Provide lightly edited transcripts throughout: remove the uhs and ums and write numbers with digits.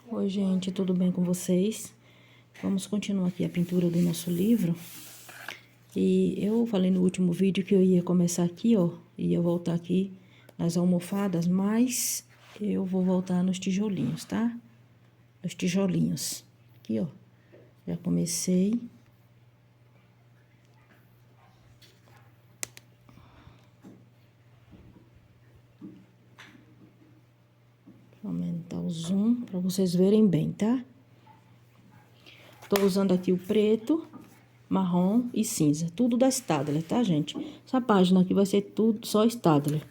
Oi, gente, tudo bem com vocês? Vamos continuar aqui a pintura do nosso livro. E eu falei no último vídeo que eu ia começar aqui, ó, ia voltar aqui nas almofadas, mas eu vou voltar nos tijolinhos, tá? Nos tijolinhos. Aqui, ó, já comecei. Vou aumentar o zoom para vocês verem bem, tá? Tô usando aqui o preto, marrom e cinza. Tudo da Staedtler, tá, gente? Essa página aqui vai ser tudo só Staedtler.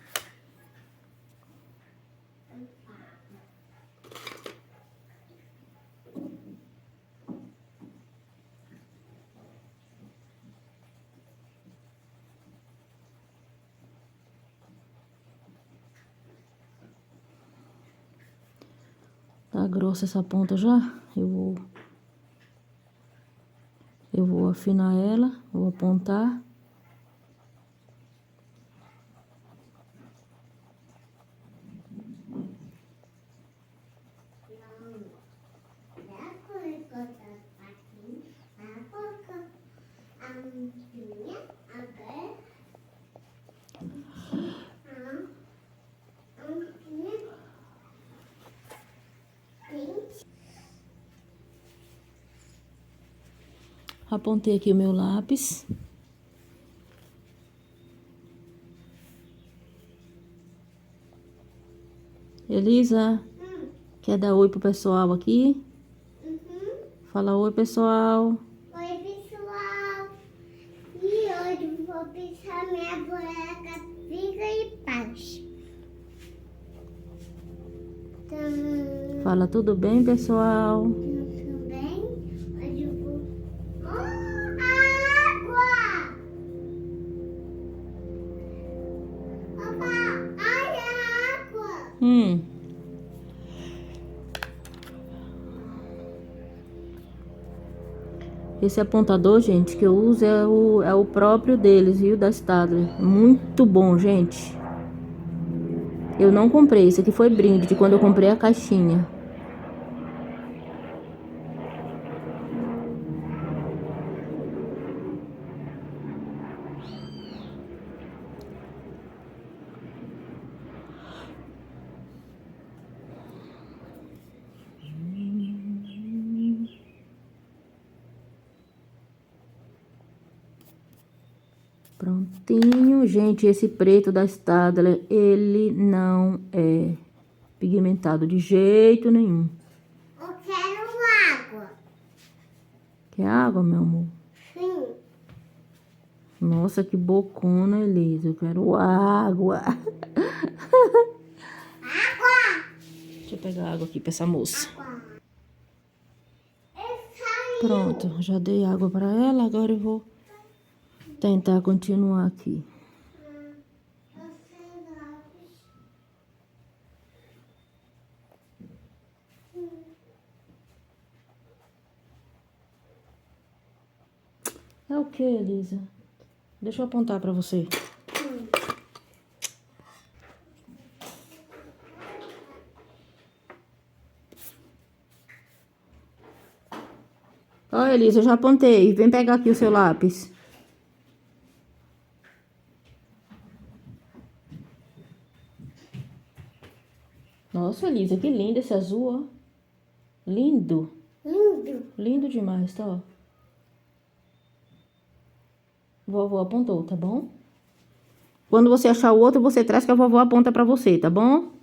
Tá grossa essa ponta já? Eu vou afinar ela, vou apontar. Apontei aqui o meu lápis. Elisa, quer dar oi pro pessoal aqui? Fala oi, pessoal. Oi, pessoal. E hoje eu vou pintar minha boneca Fica em Paz. Fala tudo bem, pessoal? Tudo bem? Hoje eu vou... água! Opa, olha a água! Esse apontador, gente, que eu uso é o próprio deles, viu? Da Staedtler. Muito bom, gente. Eu não comprei, esse aqui foi brinde de quando eu comprei a caixinha. Prontinho, gente, esse preto da Staedtler, ele não é pigmentado de jeito nenhum. Eu quero água. Quer água, meu amor? Sim. Nossa, que bocona, Elisa. Eu quero água. Água! Deixa eu pegar água aqui pra essa moça. Água. Saiu. Pronto, já dei água pra ela, agora eu vou tentar continuar aqui. É o que, Elisa? Deixa eu apontar pra você. Ó, Elisa, eu já apontei. Vem pegar aqui o seu lápis. Nossa, Elisa, que lindo esse azul, ó. Lindo. Lindo. Lindo demais, tá, ó. Vovó apontou, tá bom? Quando você achar o outro, você traz que a vovó aponta pra você, tá bom?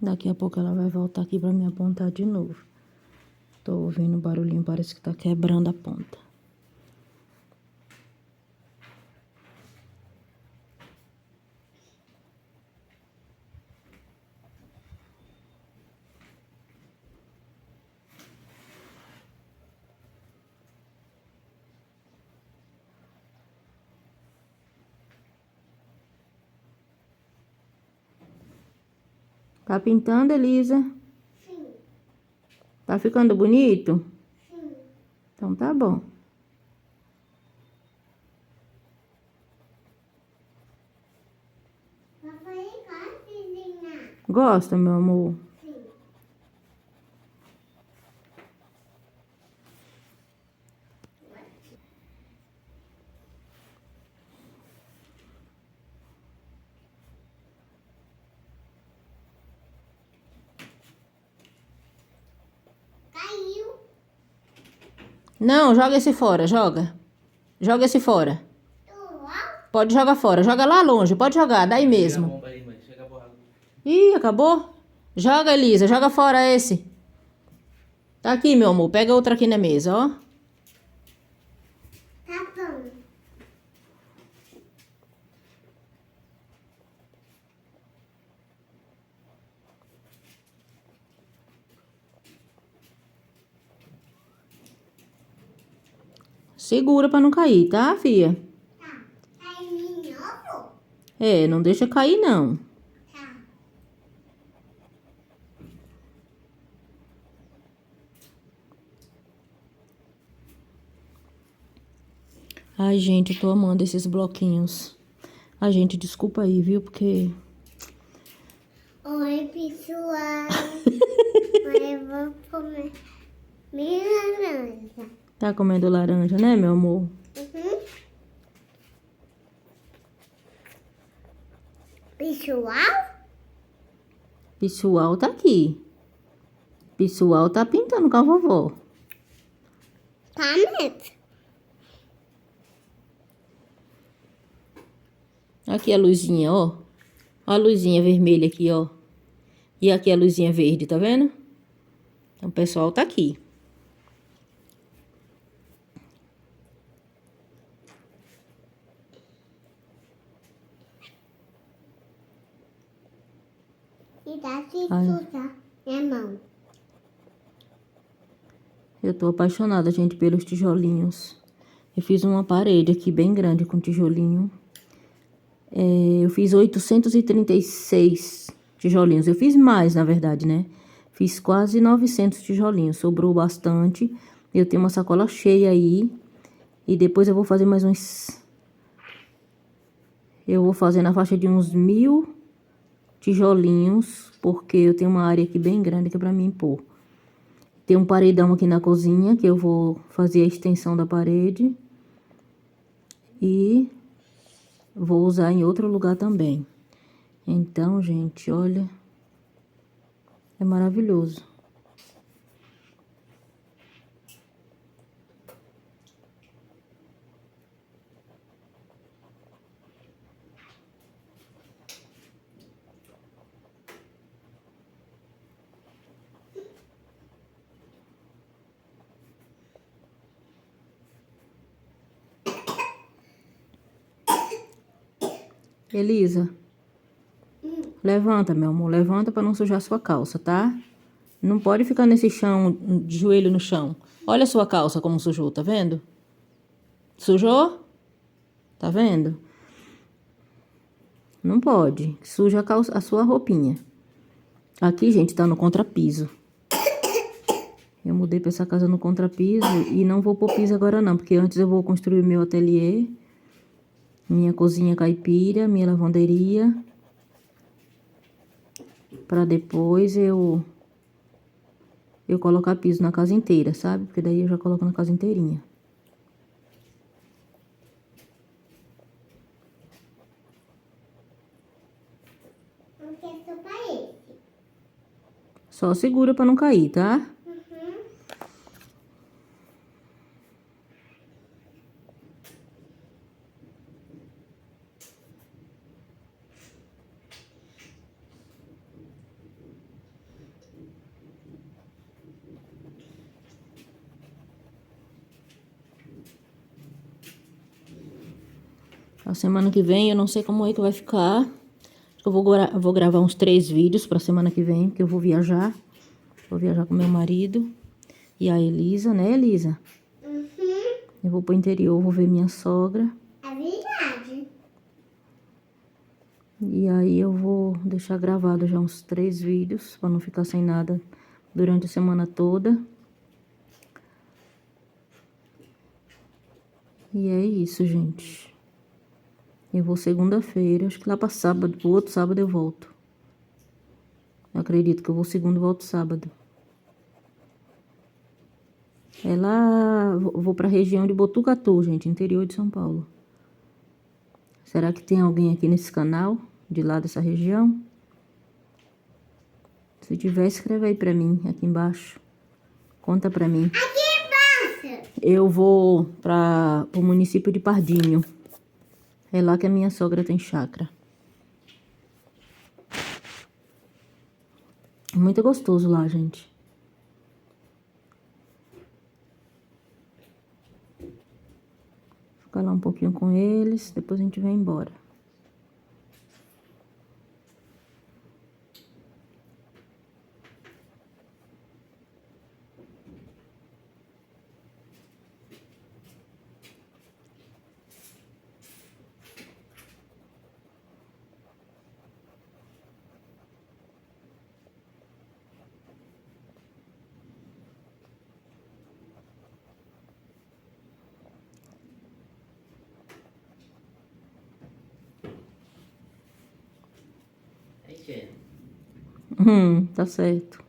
Daqui a pouco ela vai voltar aqui pra me apontar de novo. Tô ouvindo um barulhinho, parece que tá quebrando a ponta. Tá pintando, Elisa? Sim. Tá ficando bonito? Sim. Então tá bom. Papai gosta de desenhar. Gosta, meu amor? Sim. Caiu. Não, joga esse fora, joga. Joga esse fora. Tô. Pode jogar fora, joga lá longe, pode jogar, daí mesmo. Ih, acabou? Joga, Elisa, joga fora esse. Tá aqui, meu amor, pega outra aqui na mesa, ó. Tá bom. Segura pra não cair, tá, filha? Tá. Caiu de novo? É, não deixa cair, não. Tá. Ai, gente, eu tô amando esses bloquinhos. Ai, gente, desculpa aí, viu? Porque... Oi, pessoal. Eu vou comer minha laranja. Tá comendo laranja, né, meu amor? Uhum. Pessoal? Pessoal tá aqui. Pessoal tá pintando com a vovó. Tá mesmo. Aqui a luzinha, ó. Ó a luzinha vermelha aqui, ó. E aqui a luzinha verde, tá vendo? Então o pessoal tá aqui. E dá de Ai. sujar minha mão. Eu tô apaixonada, gente, pelos tijolinhos. Eu fiz uma parede aqui bem grande com tijolinho. Eu fiz 836 tijolinhos. Eu fiz mais, na verdade, né? Fiz quase 900 tijolinhos. Sobrou bastante. Eu tenho uma sacola cheia aí. E depois eu vou fazer mais uns... Eu vou fazer na faixa de uns 1000 tijolinhos. Porque eu tenho uma área aqui bem grande que é pra mim pôr. Tem um paredão aqui na cozinha que eu vou fazer a extensão da parede. E vou usar em outro lugar também. Então, gente, olha, é maravilhoso. Elisa, levanta, meu amor, levanta para não sujar sua calça, tá? Não pode ficar nesse chão, de joelho no chão. Olha a sua calça como sujou, tá vendo? Sujou? Tá vendo? Não pode, suja a, calça, a sua roupinha. Aqui, gente, tá no contrapiso. Eu mudei pra essa casa no contrapiso e não vou pôr piso agora não, porque antes eu vou construir meu ateliê, minha cozinha caipira, minha lavanderia, pra depois eu colocar piso na casa inteira, sabe? Porque daí eu já coloco na casa inteirinha. Porque é só pra esse. Só segura pra não cair, tá? Uhum. A semana que vem eu não sei como é que vai ficar. Acho que eu vou gravar uns 3 vídeos pra semana que vem, porque eu vou viajar. Vou viajar com meu marido e a Elisa, né, Elisa? Uhum. Eu vou pro interior, vou ver minha sogra. É verdade. E aí eu vou deixar gravado já uns 3 vídeos, pra não ficar sem nada durante a semana toda. E é isso, gente. Eu vou segunda-feira, acho que lá pra sábado, pro outro sábado eu volto. Eu acredito que eu vou segunda e volto sábado. É lá, vou pra região de Botucatu, gente, interior de São Paulo. Será que tem alguém aqui nesse canal, de lá dessa região? Se tiver, escreve aí pra mim, aqui embaixo. Conta pra mim. Aqui embaixo. Eu vou pro município de Pardinho. É lá que a minha sogra tem chácara. Muito gostoso lá, gente. Ficar lá um pouquinho com eles, depois a gente vai embora. Tá certo.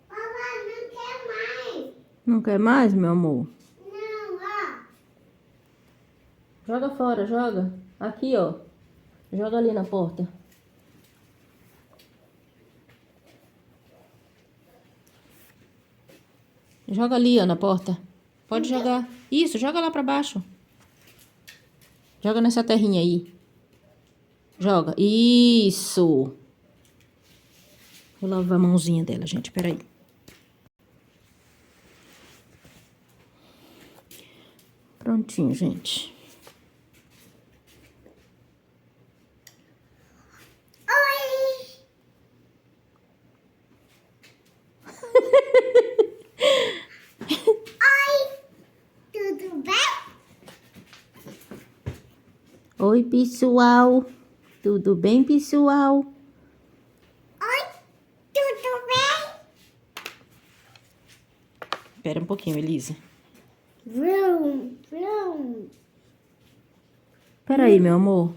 Papai, não quer mais. Não quer mais, meu amor? Não, ó. Joga fora, joga. Aqui, ó. Joga ali na porta. Joga ali, ó, na porta. Pode jogar. Isso, joga lá pra baixo. Joga nessa terrinha aí. Joga. Isso. Vou lavar a mãozinha dela, gente. Peraí. Prontinho, gente. Oi. Oi. Tudo bem? Oi, pessoal. Tudo bem, pessoal? Oi. Tudo bem? Espera um pouquinho, Elisa. Vrum, vrum, Peraí, meu amor.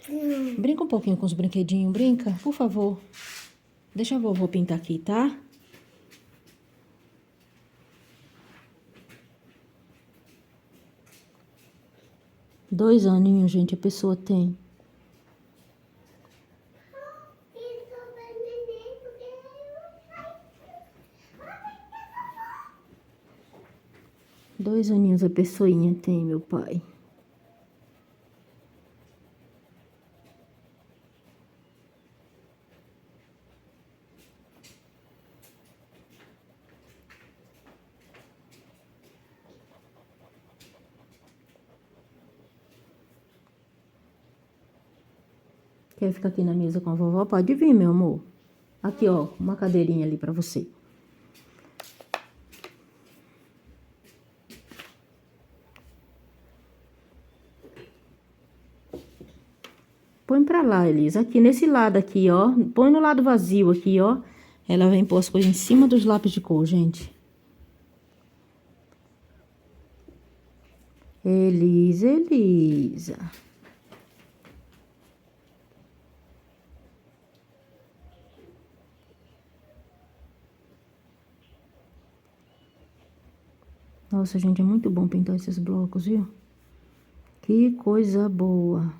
vrum. Brinca um pouquinho com os brinquedinhos. Brinca, por favor. Deixa a vovó pintar aqui, tá? Dois aninhos, gente, a pessoa tem. Isso vai neném, porque eu 2 aninhos a pessoinha tem, meu pai. Quer ficar aqui na mesa com a vovó? Pode vir, meu amor. Aqui, ó, uma cadeirinha ali pra você. Põe pra lá, Elisa. Aqui, nesse lado aqui, ó. Põe no lado vazio aqui, ó. Ela vem pôr as coisas em cima dos lápis de cor, gente. Elisa, Elisa. Nossa, gente, é muito bom pintar esses blocos, viu? Que coisa boa.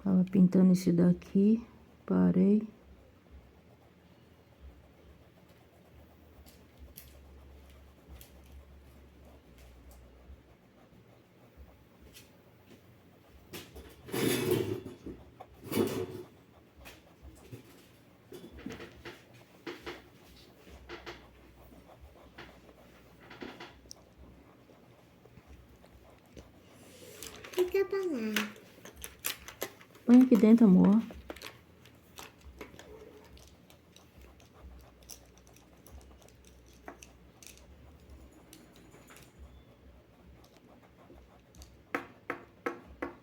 Tava pintando esse daqui, parei. Fica pra lá. Põe aqui dentro, amor.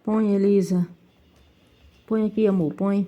Põe, Elisa. Põe aqui, amor, põe.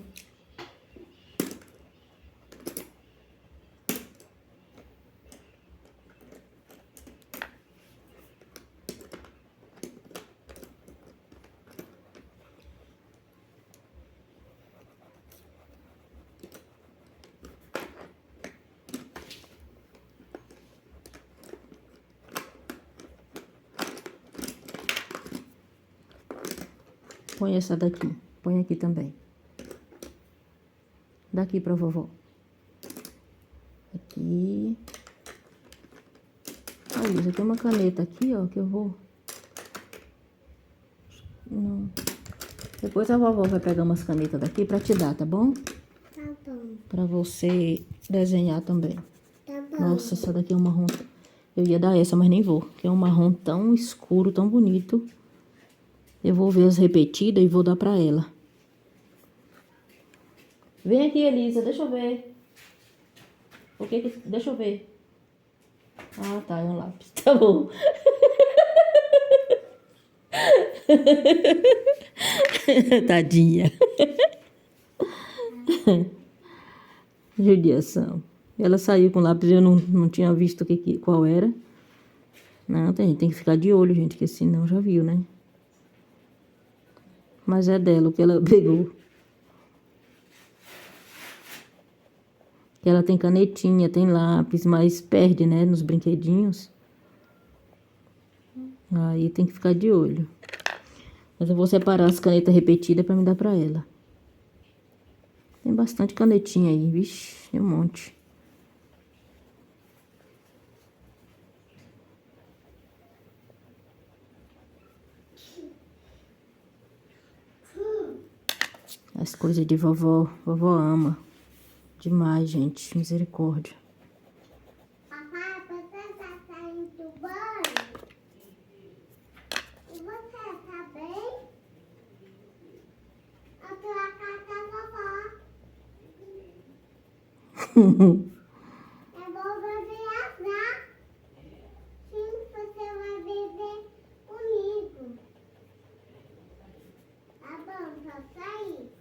Põe essa daqui. Põe aqui também. Daqui pra vovó. Aqui. Aí, já tem uma caneta aqui, ó, que eu vou... Não. Depois a vovó vai pegar umas canetas daqui pra te dar, tá bom? Tá bom. Pra você desenhar também. Tá bom. Nossa, essa daqui é um marrom... Eu ia dar essa, mas nem vou. Que é um marrom tão escuro, tão bonito. Eu vou ver as repetidas e vou dar pra ela. Vem aqui, Elisa, deixa eu ver. O que que... Deixa eu ver. Ah, tá, é um lápis. Tá bom. Tadinha. Judiação. Ela saiu com lápis e eu não tinha visto qual era. Não, tem que ficar de olho, gente, que senão já viu, né? Mas é dela o que ela pegou. Ela tem canetinha, tem lápis, mas perde, né, nos brinquedinhos. Aí tem que ficar de olho. Mas eu vou separar as canetas repetidas pra me dar pra ela. Tem bastante canetinha aí, vixe, tem um monte. As coisas de vovó, vovó ama. Demais, gente, misericórdia. Papai, você tá saindo do banho? E você tá bem? Eu tô na casa da vovó. Eu vou beber azar. Sim, você vai beber comigo. Tá bom, só sair.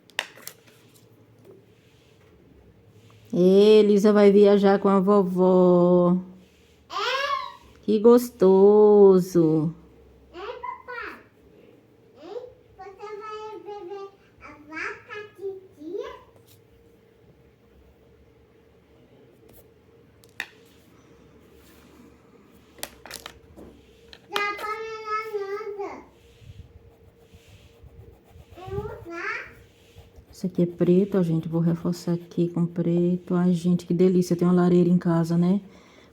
Elisa vai viajar com a vovó. Que gostoso. Hein, papai? Hein? Você vai beber a vaca titia? Já põe na nada. É usar. Isso aqui é preto, ó, gente. Vou reforçar aqui com preto. Ai, gente, que delícia. Tem uma lareira em casa, né?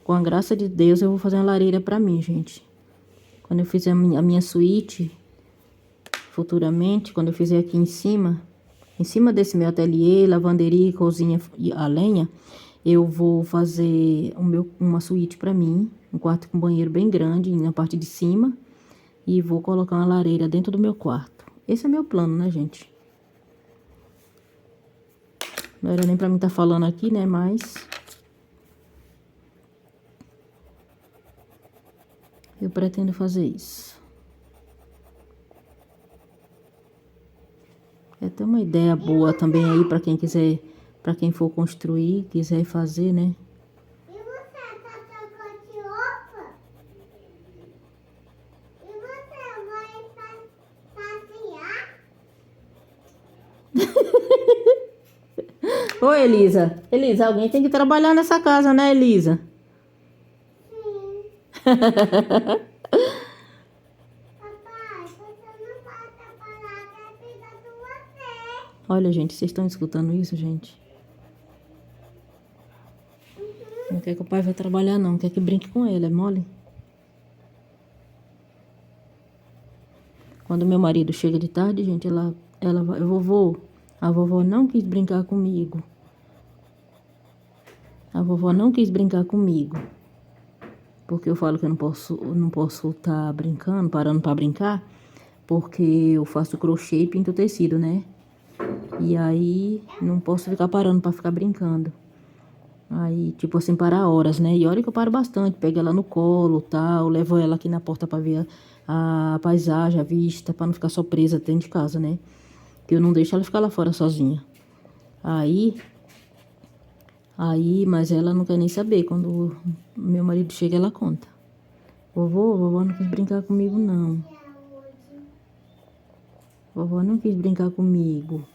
Com a graça de Deus, eu vou fazer uma lareira pra mim, gente. Quando eu fizer a minha suíte, futuramente, quando eu fizer aqui em cima desse meu ateliê, lavanderia, cozinha e a lenha, eu vou fazer uma suíte pra mim. Um quarto com banheiro bem grande na parte de cima. E vou colocar uma lareira dentro do meu quarto. Esse é meu plano, né, gente? Não era nem pra mim estar falando aqui, né? Mas eu pretendo fazer isso. Tem uma ideia boa também aí para quem quiser, para quem for construir, quiser fazer, né? E você tá trocando de roupa? E você vai passear? Ô, Elisa. Elisa, alguém tem que trabalhar nessa casa, né, Elisa? Sim. Papai, você não vai trabalhar, quer cuidar de você. Olha, gente, vocês estão escutando isso, gente? Não quer que o pai vai trabalhar, não. Quer que brinque com ele, é mole? Quando meu marido chega de tarde, gente, ela vai... Vovô, a vovó não quis brincar comigo. A vovó não quis brincar comigo. Porque eu falo que eu não posso estar brincando, parando para brincar, porque eu faço crochê e pinto tecido, né? E aí não posso ficar parando para ficar brincando. Aí, tipo assim, parar horas, né? E olha que eu paro bastante, pego ela no colo, tal, levo ela aqui na porta para ver a paisagem, a vista, para não ficar só presa dentro de casa, né? Que eu não deixo ela ficar lá fora sozinha. Mas ela não quer nem saber. Quando meu marido chega, ela conta. Vovó não quis brincar comigo, não. Vovó não quis brincar comigo.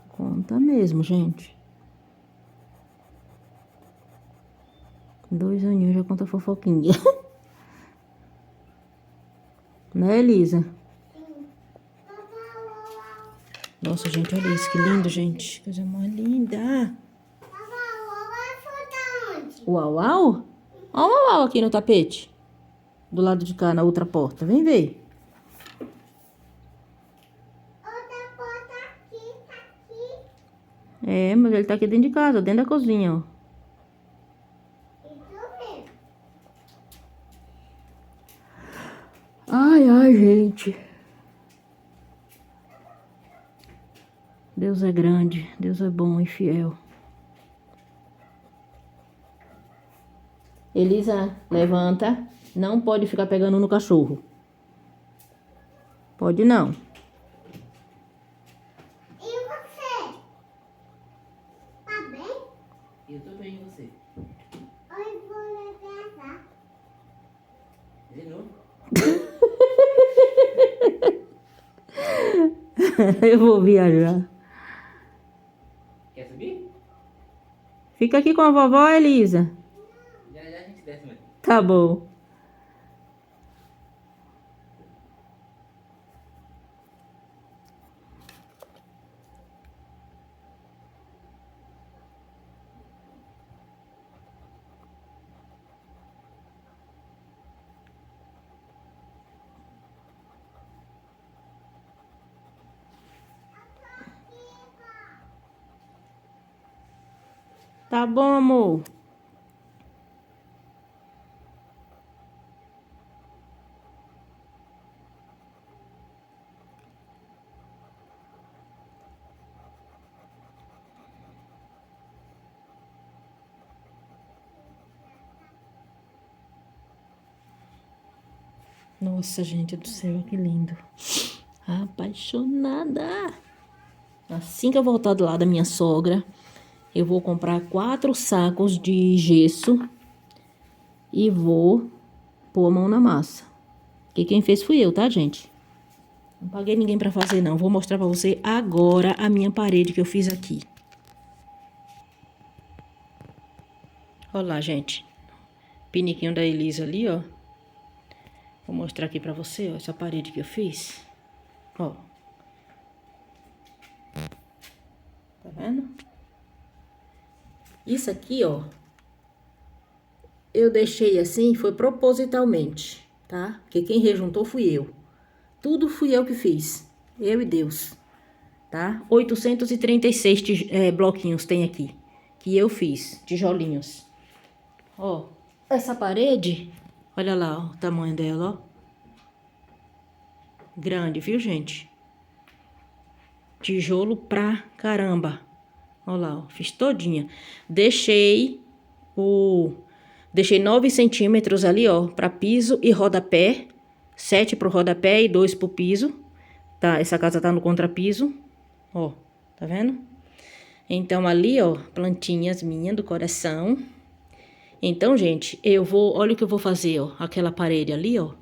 Conta mesmo, gente. 2 aninhos já conta fofoquinha. Né, Elisa? Nossa, gente, olha isso, que lindo, gente. Coisa mais linda. O uau-uau? Olha o uau-uau aqui no tapete. Do lado de cá, na outra porta. Vem ver. Outra porta aqui, tá aqui. É, mas ele tá aqui dentro de casa, dentro da cozinha, ó. Isso mesmo. Ai, gente. Deus é grande, Deus é bom e fiel. Elisa, levanta. Não pode ficar pegando no cachorro. Pode não. E você? Tá bem? Eu tô bem, e você? Oi, vou viajar. De novo? Eu vou viajar. Quer subir? Fica aqui com a vovó, Elisa. Já a gente desce, mano. Tá bom. Tá bom, amor. Nossa, gente do céu, que lindo. Apaixonada. Assim que eu voltar do lado da minha sogra, eu vou comprar 4 sacos de gesso e vou pôr a mão na massa. Que quem fez fui eu, tá, gente? Não paguei ninguém pra fazer, não. Vou mostrar pra você agora a minha parede que eu fiz aqui. Olha lá, gente. Piniquinho da Elisa ali, ó. Vou mostrar aqui pra você, ó, essa parede que eu fiz. Ó. Tá vendo? Isso aqui, ó. Eu deixei assim, foi propositalmente, tá? Porque quem rejuntou fui eu. Tudo fui eu que fiz. Eu e Deus. Tá? 836 bloquinhos tem aqui. Que eu fiz, tijolinhos. Ó, essa parede, olha lá, ó, o tamanho dela, ó. Grande, viu, gente? Tijolo pra caramba. Olha lá, ó, fiz todinha. Deixei 9 centímetros ali, ó, pra piso e rodapé. 7 pro rodapé e 2 pro piso. Tá, essa casa tá no contrapiso. Ó, tá vendo? Então, ali, ó, plantinhas minhas do coração. Então, gente, olha o que eu vou fazer, ó. Aquela parede ali, ó.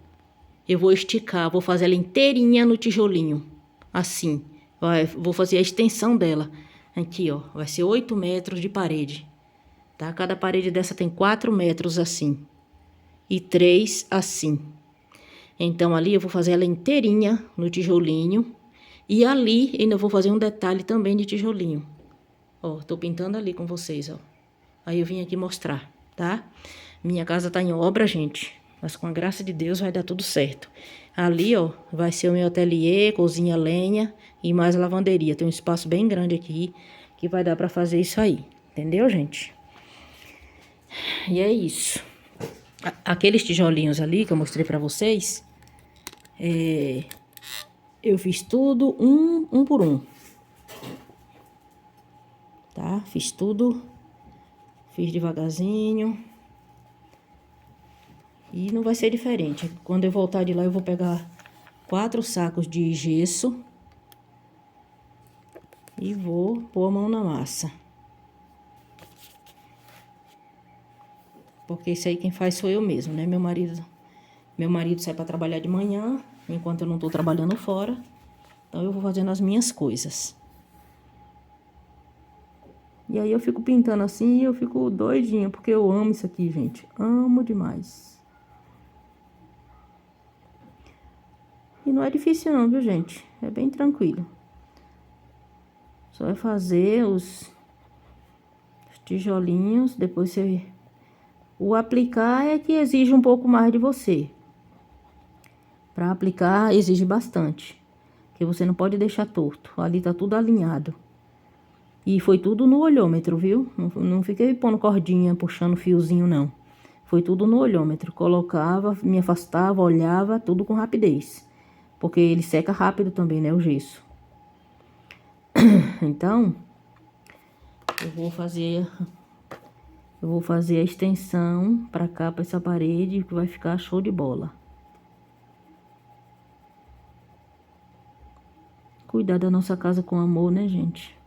Eu vou esticar, vou fazer ela inteirinha no tijolinho. Assim. Vou fazer a extensão dela. Aqui, ó. Vai ser 8 metros de parede. Tá? Cada parede dessa tem 4 metros assim. E 3 assim. Então, ali eu vou fazer ela inteirinha no tijolinho. E ali ainda vou fazer um detalhe também de tijolinho. Ó, tô pintando ali com vocês, ó. Aí eu vim aqui mostrar, tá? Minha casa tá em obra, gente. Mas com a graça de Deus vai dar tudo certo. Ali, ó, vai ser o meu ateliê, cozinha lenha e mais lavanderia. Tem um espaço bem grande aqui que vai dar pra fazer isso aí. Entendeu, gente? E é isso. Aqueles tijolinhos ali que eu mostrei pra vocês, eu fiz tudo um por um. Tá? Fiz tudo. Fiz devagarzinho. E não vai ser diferente. Quando eu voltar de lá, eu vou pegar 4 sacos de gesso. E vou pôr a mão na massa. Porque isso aí quem faz sou eu mesmo, né? Meu marido sai pra trabalhar de manhã, enquanto eu não tô trabalhando fora. Então, eu vou fazendo as minhas coisas. E aí, eu fico pintando assim e eu fico doidinha, porque eu amo isso aqui, gente. Amo demais. E não é difícil não, viu, gente? É bem tranquilo. Só é fazer os tijolinhos, depois você... O aplicar é que exige um pouco mais de você. Para aplicar, exige bastante. Porque você não pode deixar torto. Ali tá tudo alinhado. E foi tudo no olhômetro, viu? Não fiquei pondo cordinha, puxando fiozinho, não. Foi tudo no olhômetro. Colocava, me afastava, olhava, tudo com rapidez. Porque ele seca rápido também, né, o gesso. Então, eu vou fazer a extensão pra cá, pra essa parede, que vai ficar show de bola. Cuidar da nossa casa com amor, né, gente?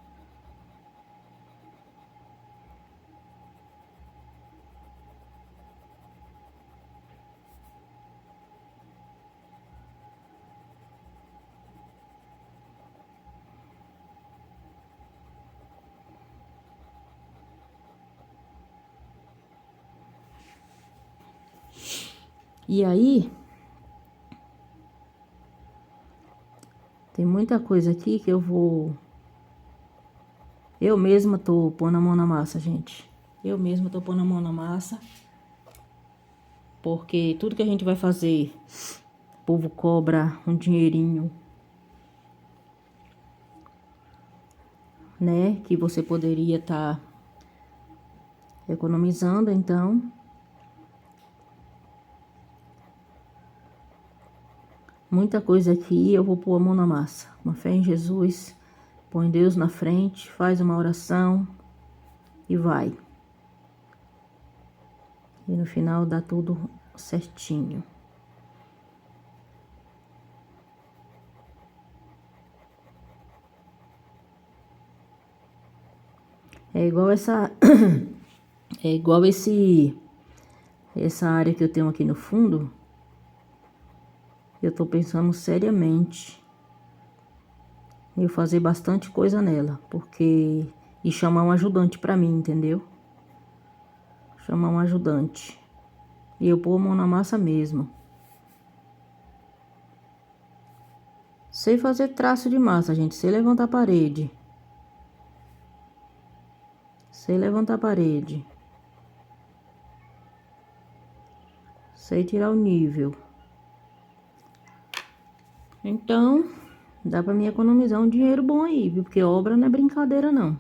E aí, tem muita coisa aqui que eu mesma tô pondo a mão na massa, gente. Eu mesma tô pondo a mão na massa. Porque tudo que a gente vai fazer, o povo cobra um dinheirinho, né? Que você poderia estar economizando, então... Muita coisa aqui, eu vou pôr a mão na massa. Uma fé em Jesus, põe Deus na frente, faz uma oração e vai. E no final dá tudo certinho. É igual essa... É igual essa área que eu tenho aqui no fundo. Eu tô pensando seriamente em fazer bastante coisa nela, porque... E chamar um ajudante pra mim, entendeu? Chamar um ajudante. E eu pôr a mão na massa mesmo. Sei fazer traço de massa, gente. Sei levantar a parede. Sei levantar a parede. Sei tirar o nível. Então, dá pra me economizar um dinheiro bom aí, viu? Porque obra não é brincadeira, não.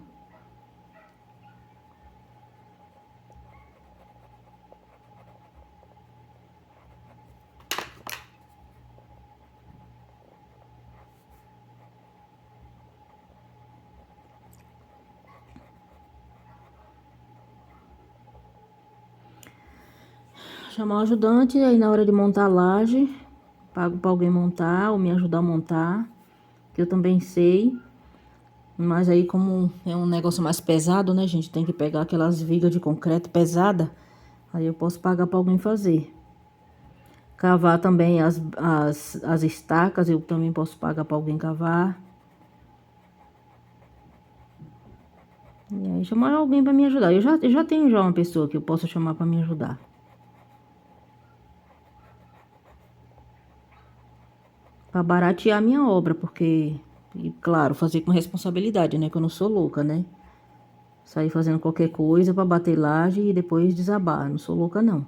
Chamar o ajudante, aí na hora de montar a laje, Pago pra alguém montar ou me ajudar a montar, que eu também sei. Mas aí, como é um negócio mais pesado, né, gente? Tem que pegar aquelas vigas de concreto pesada. Aí eu posso pagar pra alguém fazer. Cavar também as estacas, eu também posso pagar pra alguém cavar. E aí chamar alguém pra me ajudar. Eu já tenho já uma pessoa que eu posso chamar pra me ajudar. Pra baratear a minha obra, porque... E claro, fazer com responsabilidade, né? Que eu não sou louca, né? Sair fazendo qualquer coisa pra bater laje e depois desabar. Não sou louca, não.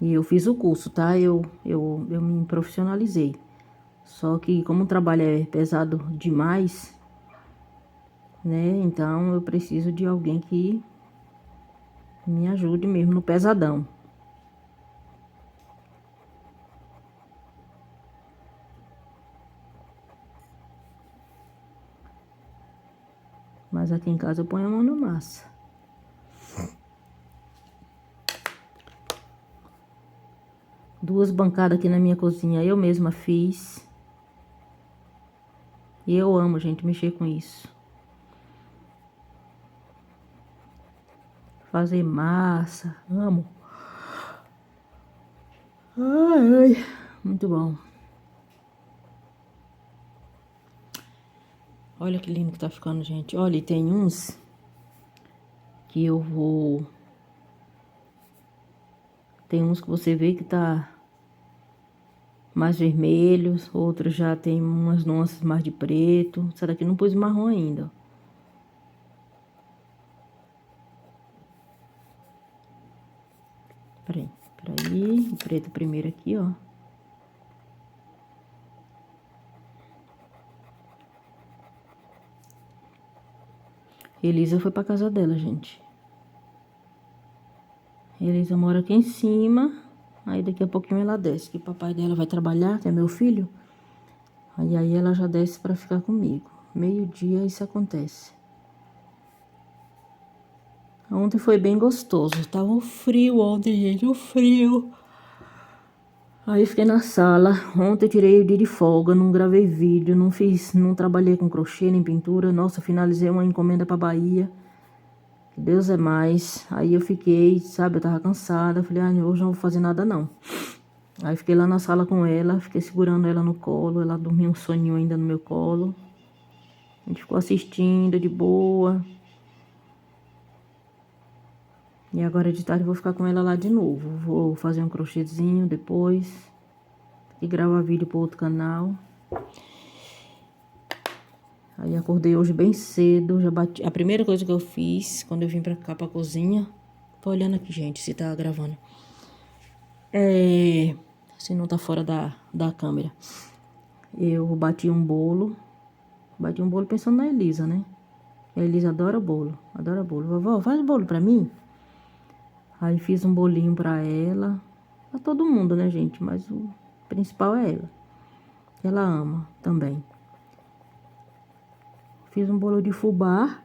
E eu fiz o curso, tá? Eu me profissionalizei. Só que como o trabalho é pesado demais, né? Então eu preciso de alguém que me ajude mesmo no pesadão. Mas aqui em casa eu ponho a mão na massa. Duas bancadas aqui na minha cozinha eu mesma fiz. E eu amo, gente, mexer com isso. Fazer massa, amo. Ai, ai, muito bom. Olha que lindo que tá ficando, gente. Olha, e tem uns que eu vou... Tem uns que você vê que tá mais vermelhos, outros já tem umas nuances mais de preto. Essa daqui não pus marrom ainda. Peraí, o preto primeiro aqui, ó. Elisa foi pra casa dela, gente. Elisa mora aqui em cima. Aí daqui a pouquinho ela desce, que o papai dela vai trabalhar, que é meu filho. Aí ela já desce pra ficar comigo. Meio-dia isso acontece. Ontem foi bem gostoso. Tava um frio ontem, gente, um frio. Aí eu fiquei na sala. Ontem eu tirei o dia de folga, não gravei vídeo, não trabalhei com crochê nem pintura. Nossa, finalizei uma encomenda pra Bahia. Deus é mais. Aí eu fiquei, sabe, eu tava cansada. Falei, hoje não vou fazer nada não. Aí fiquei lá na sala com ela, fiquei segurando ela no colo. Ela dormia um soninho ainda no meu colo. A gente ficou assistindo de boa. E agora de tarde eu vou ficar com ela lá de novo. Vou fazer um crochêzinho depois. E gravar vídeo pro outro canal. Aí acordei hoje bem cedo. Já bati. A primeira coisa que eu fiz quando eu vim pra cá, pra cozinha. Tô olhando aqui, gente, se tá gravando. Se não tá fora da câmera. Eu bati um bolo. Bati um bolo pensando na Elisa, né? A Elisa adora bolo. Adora bolo. Vovó, faz bolo pra mim? Aí fiz um bolinho pra ela. Pra todo mundo, né, gente? Mas o principal é ela. Ela ama também. Fiz um bolo de fubá.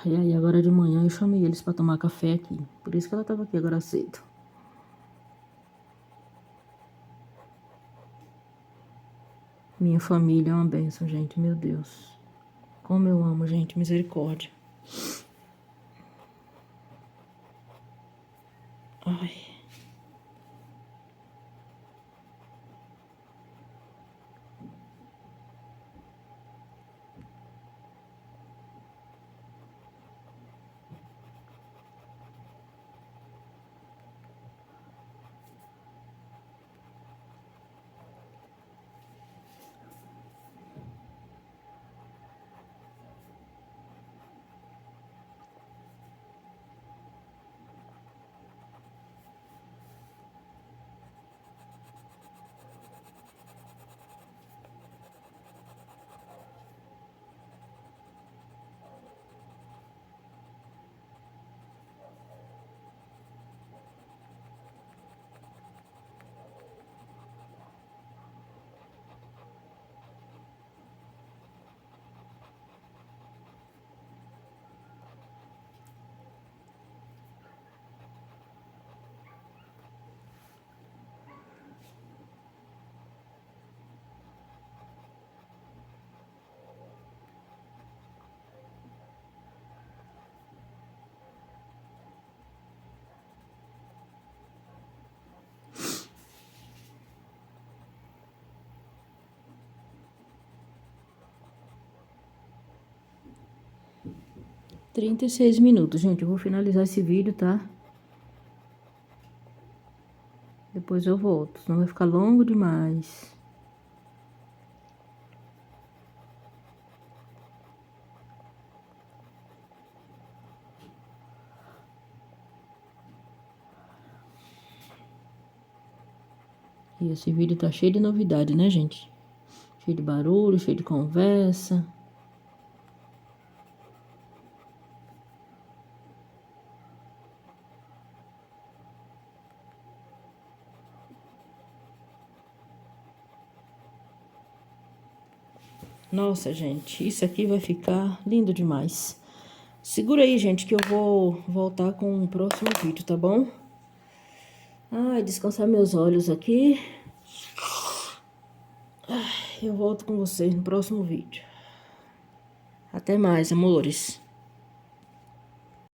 E aí agora de manhã eu chamei eles pra tomar café aqui. Por isso que ela tava aqui agora cedo. Minha família é uma bênção, gente. Meu Deus. Como eu amo, gente. Misericórdia. Ai. 36 minutos, gente. Eu vou finalizar esse vídeo, tá? Depois eu volto, senão vai ficar longo demais. E esse vídeo tá cheio de novidade, né, gente? Cheio de barulho, cheio de conversa. Nossa, gente, isso aqui vai ficar lindo demais. Segura aí, gente, que eu vou voltar com o próximo vídeo, tá bom? Ai, descansar meus olhos aqui. Eu volto com vocês no próximo vídeo. Até mais, amores.